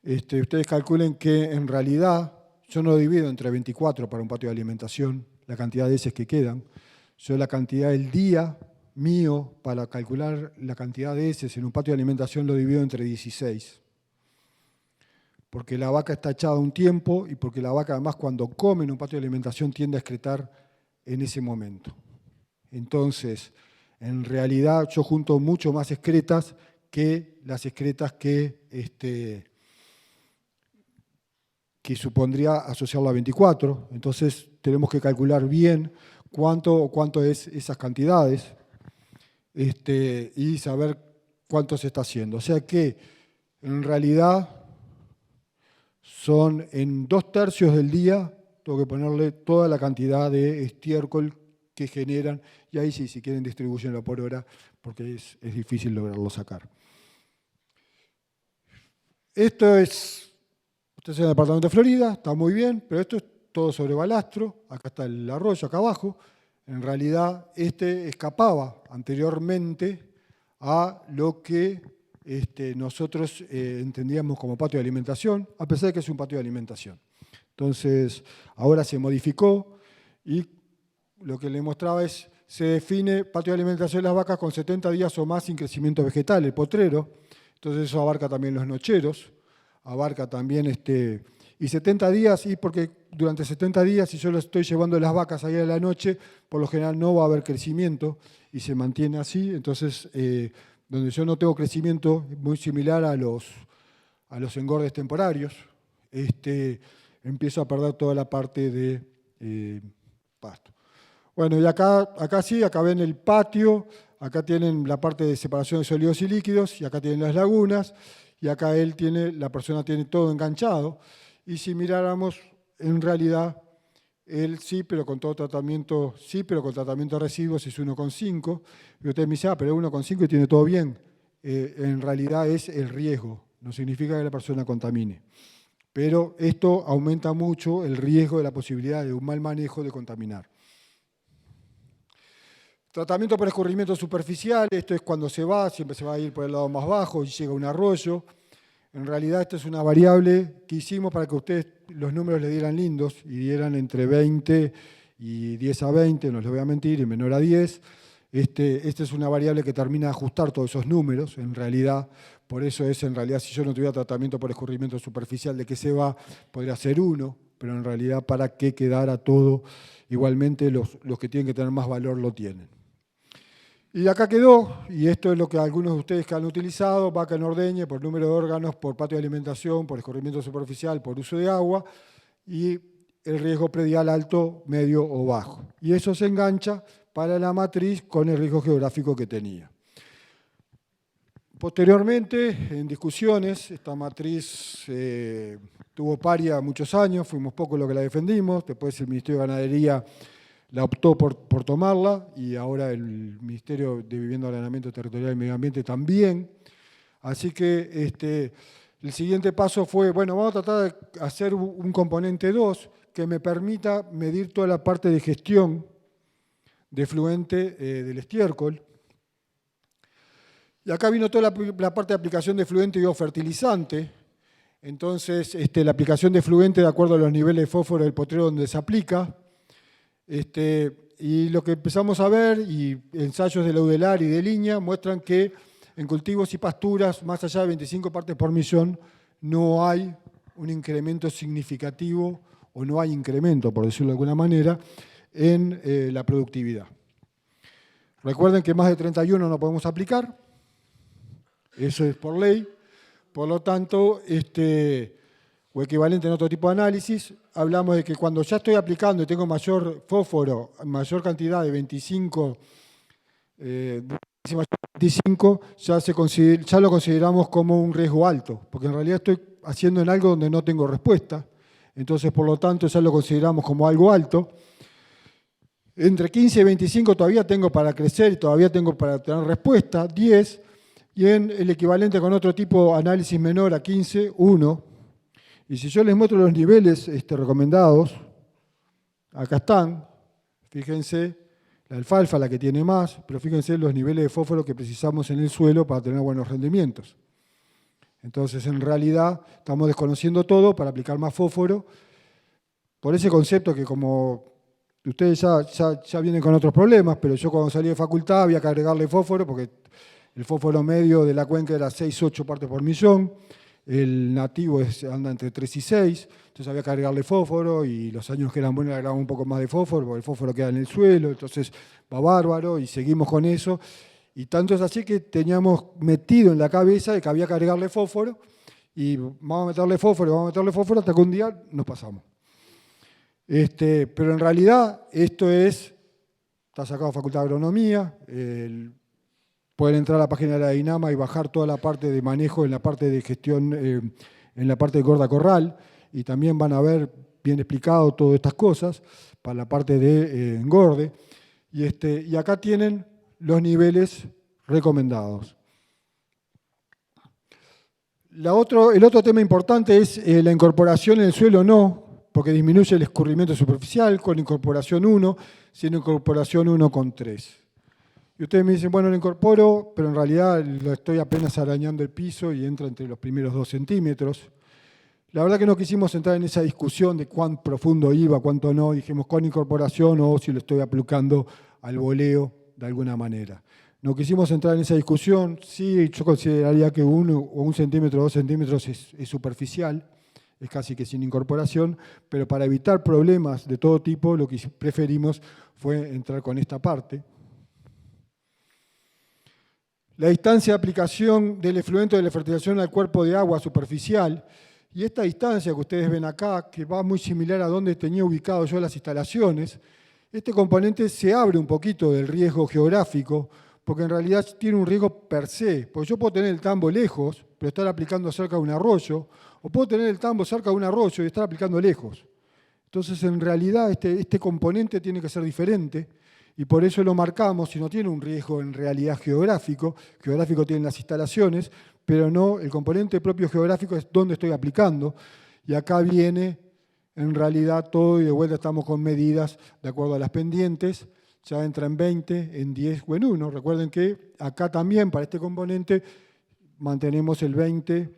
Ustedes calculen que en realidad, yo no lo divido entre 24 para un patio de alimentación, la cantidad de heces que quedan. Yo la cantidad del día mío para calcular la cantidad de heces en un patio de alimentación lo divido entre 16. Porque la vaca está echada un tiempo y porque la vaca además cuando come en un patio de alimentación tiende a excretar en ese momento. Entonces, en realidad yo junto mucho más excretas que las excretas que supondría asociarlo a 24. Entonces tenemos que calcular bien cuánto es esas cantidades y saber cuánto se está haciendo. O sea que en realidad son en 2/3 del día, tengo que ponerle toda la cantidad de estiércol que generan, y ahí sí, si quieren, distribuyenlo por hora, porque es difícil lograrlo sacar. Esto es en el departamento de Florida, está muy bien, pero esto es todo sobre balastro. Acá está el arroyo, acá abajo. En realidad, escapaba anteriormente a lo que nosotros entendíamos como patio de alimentación, a pesar de que es un patio de alimentación. Entonces, ahora se modificó y lo que le mostraba se define patio de alimentación de las vacas con 70 días o más sin crecimiento vegetal, el potrero. Entonces eso abarca también los nocheros, abarca también y 70 días, y porque durante 70 días, si yo lo estoy llevando las vacas ahí a la noche, por lo general no va a haber crecimiento y se mantiene así. Entonces, donde yo no tengo crecimiento, muy similar a los engordes temporarios, empiezo a perder toda la parte de pasto. Bueno, y acá sí, acá ven el patio, acá tienen la parte de separación de sólidos y líquidos, y acá tienen las lagunas, y acá la persona tiene todo enganchado. Y si miráramos, en realidad, él sí, pero con todo tratamiento, sí, pero con tratamiento de residuos es 1,5. Y usted me dice, pero 1,5 y tiene todo bien. En realidad es el riesgo, no significa que la persona contamine. Pero esto aumenta mucho el riesgo de la posibilidad de un mal manejo de contaminar. Tratamiento por escurrimiento superficial, esto es cuando siempre se va a ir por el lado más bajo y llega un arroyo. En realidad esta es una variable que hicimos para que ustedes los números le dieran lindos y dieran entre 20 y 10 a 20, no les voy a mentir, y menor a 10. Esta es una variable que termina de ajustar todos esos números, en realidad. Por eso en realidad, si yo no tuviera tratamiento por escurrimiento superficial, ¿de qué se va? Podría ser 1, pero en realidad para que quedara todo, igualmente los que tienen que tener más valor lo tienen. Y acá quedó, y esto es lo que algunos de ustedes que han utilizado, vaca en ordeñe, por número de órganos, por patio de alimentación, por escurrimiento superficial, por uso de agua, y el riesgo predial alto, medio o bajo. Y eso se engancha para la matriz con el riesgo geográfico que tenía. Posteriormente, en discusiones, esta matriz tuvo paria muchos años, fuimos pocos los que la defendimos, después el Ministerio de Ganadería la optó por tomarla, y ahora el Ministerio de Vivienda, Ordenamiento Territorial y Medio Ambiente también. Así que el siguiente paso fue, bueno, vamos a tratar de hacer un componente 2 que me permita medir toda la parte de gestión de efluente del estiércol. Y acá vino toda la parte de aplicación de efluente y o fertilizante. Entonces, la aplicación de efluente de acuerdo a los niveles de fósforo del potrero donde se aplica. Y lo que empezamos a ver, y ensayos de Laudelar y de Línea, muestran que en cultivos y pasturas, más allá de 25 partes por millón, no hay un incremento significativo, o no hay incremento, por decirlo de alguna manera, en la productividad. Recuerden que más de 31 no podemos aplicar, eso es por ley, por lo tanto, o equivalente en otro tipo de análisis, hablamos de que cuando ya estoy aplicando y tengo mayor fósforo, mayor cantidad de 25, ya lo consideramos como un riesgo alto, porque en realidad estoy haciendo en algo donde no tengo respuesta, entonces por lo tanto ya lo consideramos como algo alto. Entre 15 y 25 todavía tengo para crecer y todavía tengo para tener respuesta, 10, y en el equivalente con otro tipo de análisis menor a 15, 1. Y si yo les muestro los niveles recomendados, acá están, fíjense, la alfalfa la que tiene más, pero fíjense los niveles de fósforo que precisamos en el suelo para tener buenos rendimientos. Entonces, en realidad, estamos desconociendo todo para aplicar más fósforo, por ese concepto que como ustedes ya vienen con otros problemas, pero yo cuando salí de facultad había que agregarle fósforo, porque el fósforo medio de la cuenca era 6-8 partes por millón, el nativo anda entre 3 y 6, entonces había que agregarle fósforo, y los años que eran buenos agregamos un poco más de fósforo, porque el fósforo queda en el suelo, entonces va bárbaro, y seguimos con eso. Y tanto es así que teníamos metido en la cabeza de que había que agregarle fósforo, y vamos a meterle fósforo, hasta que un día nos pasamos. Pero en realidad esto está sacado de Facultad de Agronomía, pueden entrar a la página de la Dinama y bajar toda la parte de manejo en la parte de gestión, en la parte de Gorda Corral, y también van a ver bien explicado todas estas cosas para la parte de engorde. Y acá tienen los niveles recomendados. El otro tema importante es la incorporación en el suelo no, porque disminuye el escurrimiento superficial con incorporación 1, siendo incorporación 1,3. Y ustedes me dicen, bueno, lo incorporo, pero en realidad lo estoy apenas arañando el piso y entra entre los primeros 2 centímetros. La verdad que no quisimos entrar en esa discusión de cuán profundo iba, cuánto no. Dijimos con incorporación o si lo estoy aplicando al voleo de alguna manera. No quisimos entrar en esa discusión. Sí, yo consideraría que 1 centímetro o 2 centímetros es superficial, es casi que sin incorporación, pero para evitar problemas de todo tipo, lo que preferimos fue entrar con esta parte. La distancia de aplicación del efluente de la fertilización al cuerpo de agua superficial, y esta distancia que ustedes ven acá, que va muy similar a donde tenía ubicado yo las instalaciones, este componente se abre un poquito del riesgo geográfico, porque en realidad tiene un riesgo per se, porque yo puedo tener el tambo lejos, pero estar aplicando cerca de un arroyo, o puedo tener el tambo cerca de un arroyo y estar aplicando lejos. Entonces, en realidad, este componente tiene que ser diferente, y por eso lo marcamos, si no tiene un riesgo en realidad geográfico tienen las instalaciones, pero no, el componente propio geográfico es donde estoy aplicando, y acá viene en realidad todo, y de vuelta estamos con medidas de acuerdo a las pendientes, ya entra en 20, en 10 o en 1. Recuerden que acá también para este componente mantenemos el 20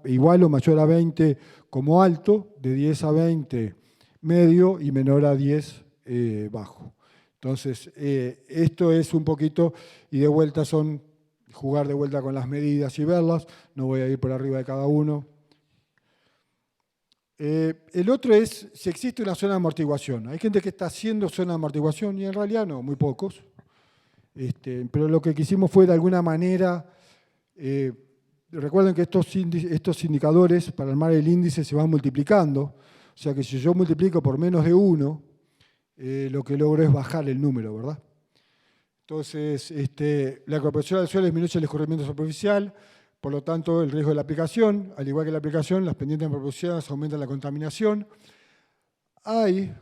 igual o mayor a 20 como alto, de 10 a 20 medio y menor a 10 bajo. Entonces, esto es un poquito, y de vuelta son jugar de vuelta con las medidas y verlas, no voy a ir por arriba de cada uno. El otro es si existe una zona de amortiguación. Hay gente que está haciendo zona de amortiguación y en realidad no, muy pocos. Pero lo que quisimos fue de alguna manera, recuerden que estos indicadores para armar el índice se van multiplicando, o sea que si yo multiplico por menos de 1, lo que logro es bajar el número, ¿verdad? Entonces, la incorporación al suelo disminuye el escurrimiento superficial, por lo tanto, el riesgo de la aplicación, al igual que la aplicación, las pendientes proporcionadas aumentan la contaminación. Hay,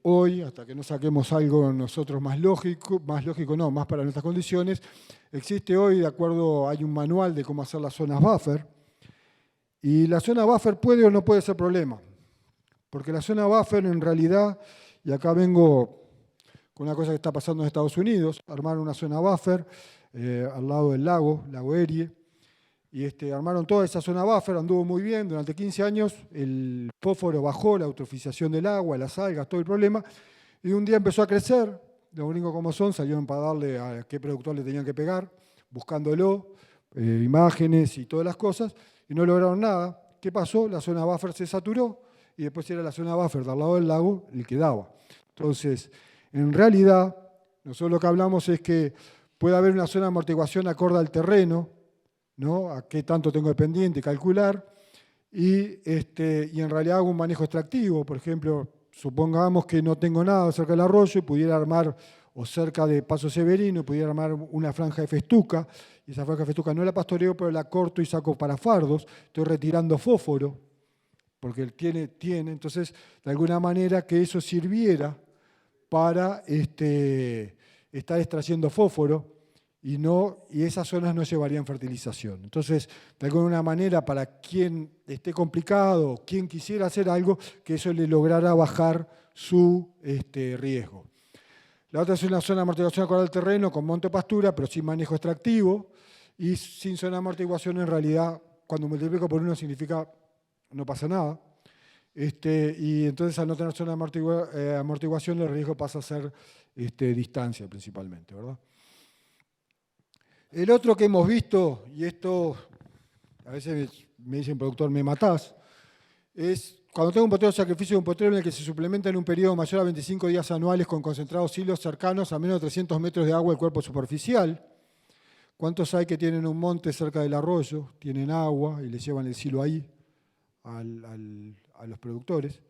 hoy, hasta que no saquemos algo nosotros más lógico no, más para nuestras condiciones, existe hoy, de acuerdo, hay un manual de cómo hacer las zonas buffer, y la zona buffer puede o no puede ser problema, porque la zona buffer en realidad, y acá vengo con una cosa que está pasando en Estados Unidos, armaron una zona buffer al lado del lago Erie, y armaron toda esa zona buffer, anduvo muy bien, durante 15 años el fósforo bajó, la eutrofización del agua, las algas, todo el problema, y un día empezó a crecer, los gringos como son, salieron para darle a qué productor le tenían que pegar, buscándolo, imágenes y todas las cosas, y no lograron nada. ¿Qué pasó? La zona buffer se saturó, y después era la zona buffer del lado del lago el que daba. Entonces, en realidad, nosotros lo que hablamos es que puede haber una zona de amortiguación acorde al terreno, ¿no? A qué tanto tengo de pendiente, calcular, y en realidad hago un manejo extractivo. Por ejemplo, supongamos que no tengo nada cerca del arroyo y pudiera armar, o cerca de Paso Severino, pudiera armar una franja de festuca, y esa franja de festuca no la pastoreo, pero la corto y saco para fardos, estoy retirando fósforo, porque él tiene, entonces, de alguna manera que eso sirviera para estar extrayendo fósforo, y esas zonas no llevarían fertilización. Entonces, de alguna manera, para quien esté complicado, quien quisiera hacer algo, que eso le lograra bajar su riesgo. La otra es una zona de amortiguación acorde al terreno, con monte pastura, pero sin manejo extractivo, y sin zona de amortiguación, en realidad, cuando multiplico por 1 significa no pasa nada. Y entonces, al no tener zona de amortiguación, el riesgo pasa a ser distancia principalmente, ¿verdad? El otro que hemos visto, y esto a veces me dicen, productor, me matás, es Cuando tengo un potrero de sacrificio de un potrero en el que se suplementa en un periodo mayor a 25 días anuales con concentrados silos cercanos a menos de 300 metros de agua del cuerpo superficial. ¿Cuántos hay que tienen un monte cerca del arroyo, tienen agua y le llevan el silo ahí a los productores?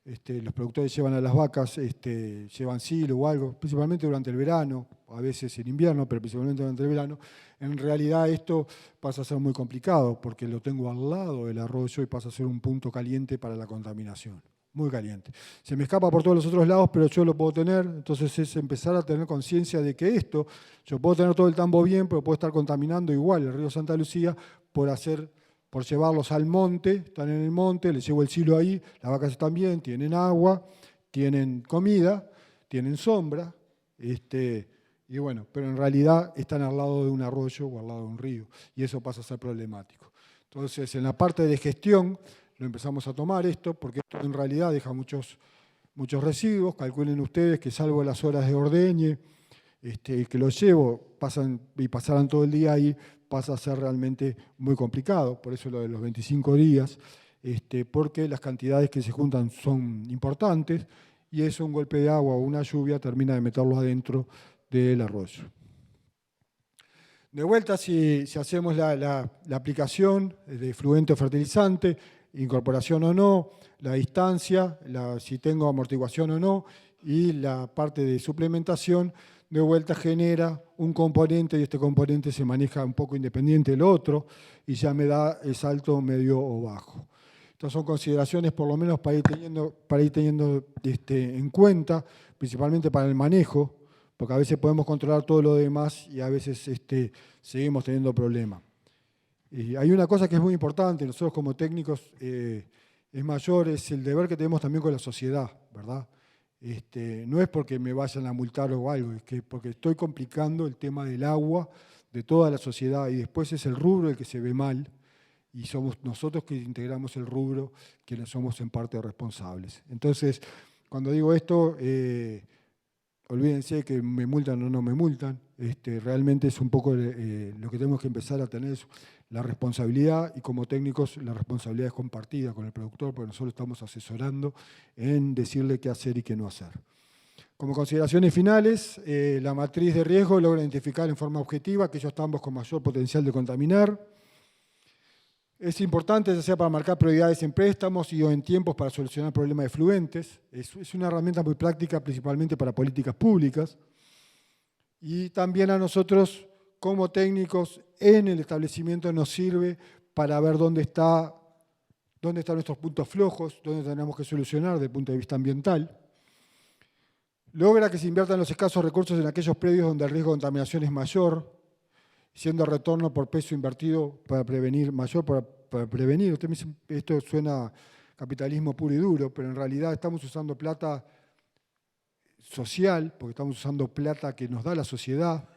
Los productores llevan a las vacas, llevan silo o algo, principalmente durante el verano, a veces en invierno, pero principalmente durante el verano. En realidad esto pasa a ser muy complicado porque lo tengo al lado del arroyo y pasa a ser un punto caliente para la contaminación, muy caliente. Se me escapa por todos los otros lados, pero yo lo puedo tener, entonces es empezar a tener conciencia de que yo puedo tener todo el tambo bien, pero puedo estar contaminando igual el río Santa Lucía por llevarlos al monte, están en el monte, les llevo el silo ahí, las vacas están bien, tienen agua, tienen comida, tienen sombra, y bueno, pero en realidad están al lado de un arroyo o al lado de un río, y eso pasa a ser problemático. Entonces, en la parte de gestión, lo empezamos a tomar esto, porque esto en realidad deja muchos residuos. Calculen ustedes que salvo las horas de ordeñe, que los llevo, pasaran todo el día ahí, pasa a ser realmente muy complicado, por eso lo de los 25 días, porque las cantidades que se juntan son importantes y eso, un golpe de agua o una lluvia, termina de meterlo adentro del arroyo. De vuelta, si hacemos la aplicación de fluente o fertilizante, incorporación o no, la distancia, si tengo amortiguación o no, y la parte de suplementación, de vuelta genera un componente y este componente se maneja un poco independiente del otro y ya me da el salto medio o bajo. Estas son consideraciones por lo menos para ir teniendo en cuenta, principalmente para el manejo, porque a veces podemos controlar todo lo demás y a veces seguimos teniendo problemas. Hay una cosa que es muy importante, nosotros como técnicos es mayor, es el deber que tenemos también con la sociedad, ¿verdad? No es porque me vayan a multar o algo, es que porque estoy complicando el tema del agua de toda la sociedad y después es el rubro el que se ve mal y somos nosotros que integramos el rubro quienes somos en parte responsables. Entonces, cuando digo esto, olvídense que me multan o no me multan, realmente es un poco lo que tenemos que empezar a tener es la responsabilidad y como técnicos la responsabilidad es compartida con el productor porque nosotros estamos asesorando en decirle qué hacer y qué no hacer. Como consideraciones finales, la matriz de riesgo logra identificar en forma objetiva aquellos tambos con mayor potencial de contaminar. Es importante, ya sea para marcar prioridades en préstamos y o en tiempos para solucionar problemas de fluentes. Es una herramienta muy práctica, principalmente para políticas públicas. Y también a nosotros, como técnicos, en el establecimiento nos sirve para ver dónde están nuestros puntos flojos, dónde tenemos que solucionar desde el punto de vista ambiental. Logra que se inviertan los escasos recursos en aquellos predios donde el riesgo de contaminación es mayor, siendo el retorno por peso invertido para prevenir mayor, para prevenir. Usted me dice, esto suena capitalismo puro y duro, pero en realidad estamos usando plata social, porque estamos usando plata que nos da la sociedad,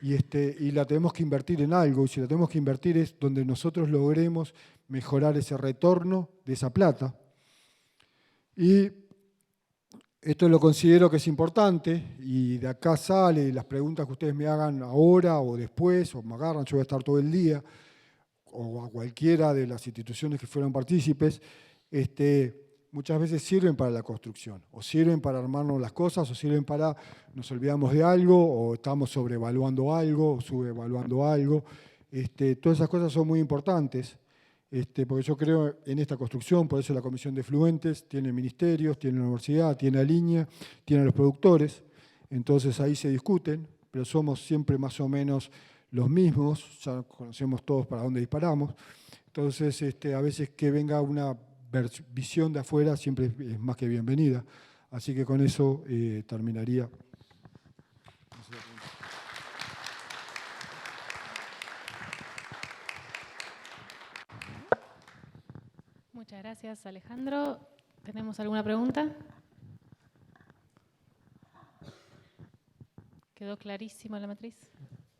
y la tenemos que invertir en algo, y si la tenemos que invertir es donde nosotros logremos mejorar ese retorno de esa plata. Y esto lo considero que es importante y de acá sale las preguntas que ustedes me hagan ahora o después, o me agarran, yo voy a estar todo el día, o a cualquiera de las instituciones que fueron partícipes, muchas veces sirven para la construcción, o sirven para armarnos las cosas, o sirven para nos olvidamos de algo, o estamos sobrevaluando algo, o subevaluando algo. Todas esas cosas son muy importantes. Porque yo creo en esta construcción, por eso la Comisión de Fluentes tiene ministerios, tiene la universidad, tiene la línea, tiene a los productores, entonces ahí se discuten, pero somos siempre más o menos los mismos, ya conocemos todos para dónde disparamos, entonces a veces que venga una visión de afuera siempre es más que bienvenida, así que con eso terminaría. Muchas gracias, Alejandro. ¿Tenemos alguna pregunta? ¿Quedó clarísima la matriz?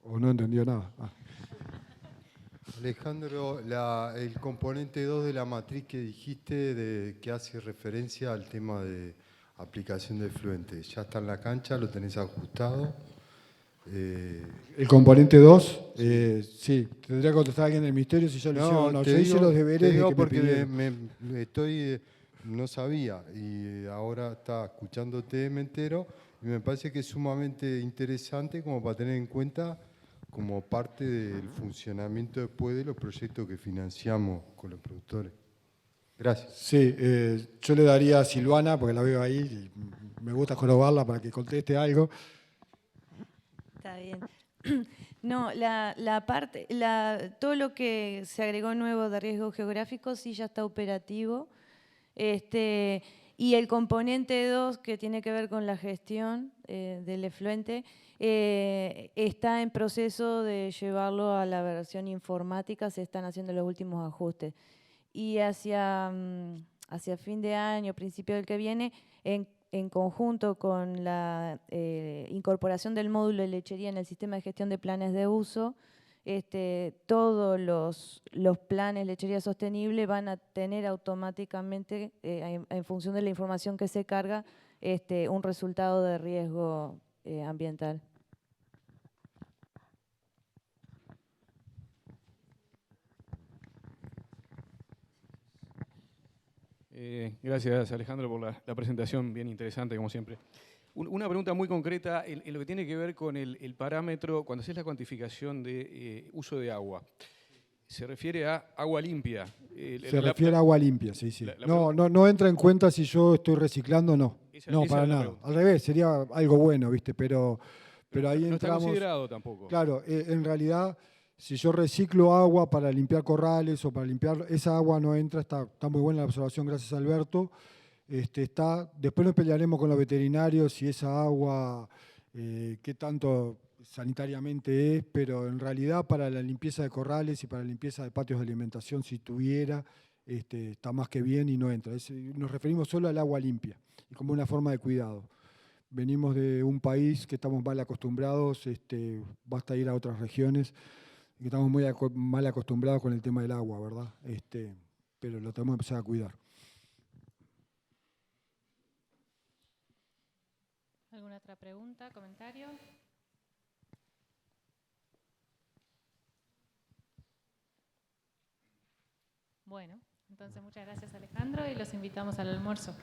¿O no entendió nada? Alejandro, el componente 2 de la matriz que dijiste que hace referencia al tema de aplicación de fluente, ¿ya está en la cancha? ¿Lo tenés ajustado? El componente 2, sí, tendría que contestar alguien del ministerio si ya lo hicieron o no. te Yo hice digo- los te deberes de digo que me porque pidieron. no sabía y ahora está escuchándote, me entero, y me parece que es sumamente interesante como para tener en cuenta como parte del funcionamiento después de los proyectos que financiamos con los productores. Gracias. Sí, yo le daría a Silvana, porque la veo ahí, y me gusta jorobarla para que conteste algo. Está bien. No, la parte, todo lo que se agregó nuevo de riesgo geográfico sí ya está operativo. Y el componente 2, que tiene que ver con la gestión del efluente, está en proceso de llevarlo a la versión informática, se están haciendo los últimos ajustes. Y hacia fin de año, principio del que viene, en conjunto con la incorporación del módulo de lechería en el sistema de gestión de planes de uso, todos los planes lechería sostenible van a tener automáticamente, en función de la información que se carga, un resultado de riesgo ambiental. Gracias, Alejandro, por la presentación, bien interesante, como siempre. Una pregunta muy concreta en lo que tiene que ver con el parámetro, cuando haces la cuantificación de uso de agua. Se refiere a agua limpia. Se refiere a agua limpia, sí, sí. la No entra en cuenta si yo estoy reciclando o no. No, esa para era la nada. pregunta. Al revés, sería algo bueno, ¿viste? Pero ahí no está entramos. considerado tampoco. Claro, en realidad, si yo reciclo agua para limpiar corrales o para limpiar, esa agua no entra, está muy buena la observación, gracias Alberto. Después nos pelearemos con los veterinarios si esa agua, qué tanto sanitariamente es, pero en realidad para la limpieza de corrales y para la limpieza de patios de alimentación, si tuviera, está más que bien y no entra. Nos referimos solo al agua limpia y como una forma de cuidado. Venimos de un país que estamos mal acostumbrados, basta ir a otras regiones, que estamos muy mal acostumbrados con el tema del agua, ¿verdad? Pero lo tenemos que empezar a cuidar. ¿Alguna otra pregunta, comentario? Bueno, entonces muchas gracias Alejandro y los invitamos al almuerzo.